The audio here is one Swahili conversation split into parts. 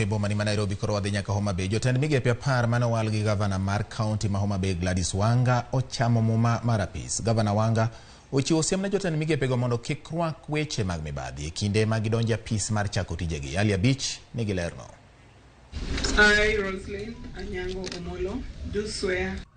Boma ni Nairobi koro wadhi nyaka Homa Bay. Jotend migepe 10 manowal gi Gavana mar County ma Homa Bay Gladys Wanga ochamo muma mar apis. Gavana Wanga ochiwo siem ne jotend migepe go mondo kik rwak weche mag mibadhi e kinde ma gidonjo apis mar chako tijegi. Ali Abich nigi lerno.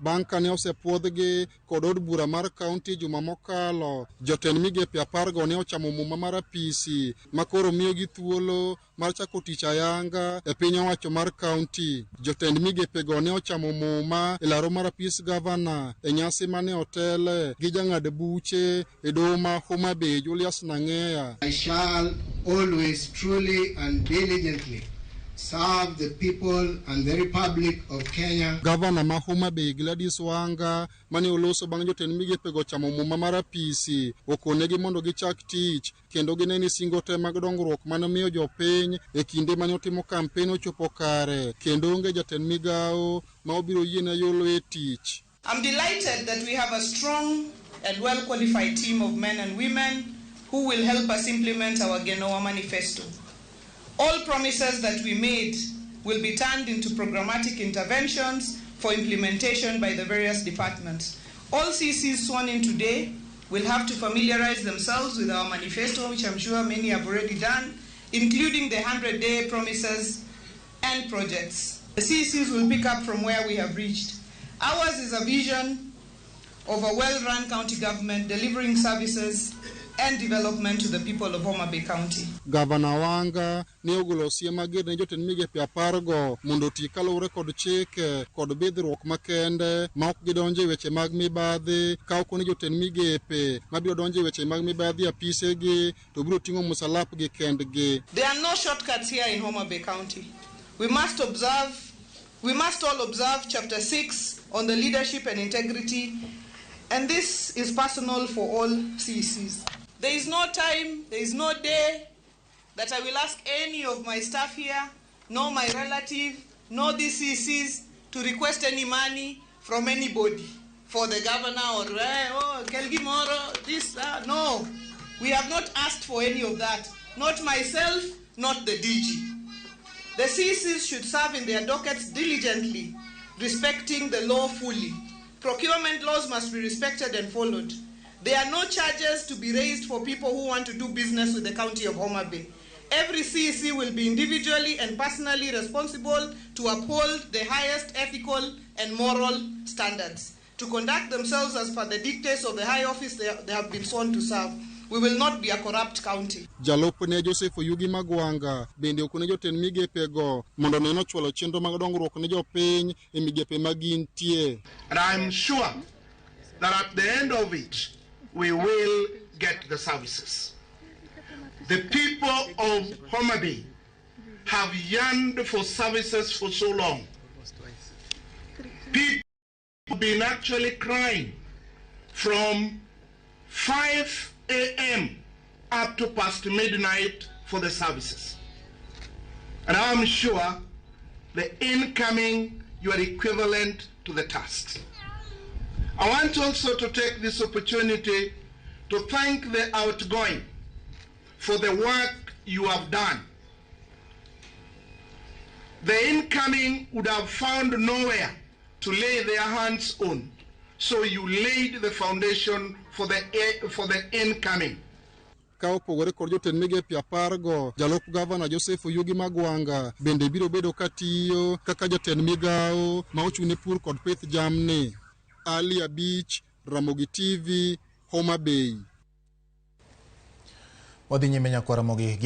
Banka ne osepuodhgi kod od bura mar kaunti juma mokalo. Jotend migepe 10 go ne ochamo muma mar apisi makoro miyogi thuolo mar chako tich ayanga e piny owacho mar kaunti. Jotend migepe go ne ochamo muma e laro mar apis gavana e nyasi mane otele gi jang'ad buche e doho ma Homa Bay Julius Nang'eya. I shall always truly and diligently serve the people and the Republic of Kenya. Gavana ma Homa Bay Gladys Wanga mane oloso bang' jotend migepe go chamo muma mar apisi okonegi mondo gichak tich kendo gineni singo te mag dongruok mane miyo jopiny e kinde mane otimo kampen ochopo kare kendo onge jatend migao ma obiro yiene yolo e tich. I'm delighted that we have a strong and well-qualified team of men and women who will help us implement our Genoa manifesto. All promises that we made will be turned into programmatic interventions for implementation by the various departments. All CCs sworn in today will have to familiarize themselves with our manifesto, which I'm sure many have already done, including the 100-day promises and projects. The CCs will pick up from where we have reached. Ours is a vision of a well-run county government delivering services and development to the people of Homa Bay County. Gavana Wanga ne ogolo siem mager ne jotend migepe 10 go mondo ti kalure kod chike kod bidhruok makende ma ok gidonje weche mag mibadhi ka ok ne jotend migepe mabiro donje weche mag mibadhi apisegi to biro tingo musalap gi kendgi. There are no shortcuts here in Homa Bay County. We must all observe Chapter 6 on the leadership and integrity, and this is personal for all CCs. There is no time, there is no day that I will ask any of my staff here, nor my relative, nor the CCs to request any money from anybody for the governor or Kelgi Moro, this, no. We have not asked for any of that. Not myself, not the DG. The CCs should serve in their dockets diligently, respecting the law fully. Procurement laws must be respected and followed. There are no charges to be raised for people who want to do business with the county of Homa Bay. Every CEC will be individually and personally responsible to uphold the highest ethical and moral standards, to conduct themselves as per the dictates of the high office they have been sworn to serve. We will not be a corrupt county. Jalopne Joseph Oyugi Magwanga bende okone jotend migepe go mondo neno chwalo chenro mag dongruok ne jopiny e migepe magintie. And I'm sure that at the end of it, we will get the services. The people of Homa Bay have yearned for services for so long. People have been actually crying from 5 a.m. up to past midnight for the services. And I'm sure the incoming, you are equivalent to the tasks. I want also to take this opportunity to thank the outgoing for the work you have done. The incoming would have found nowhere to lay their hands on, so you laid the foundation for the incoming. Ka opogore kod jotend migepe 10 go, Jalop Gavana Joseph Oyugi Magwanga bende biro bedo katiyo kaka jatend migao ma ochung'ne pur kod pith jamni. Ali Abich, Ramogi TV, Homa Bay. Wadhi nyime nyaka Ramogi.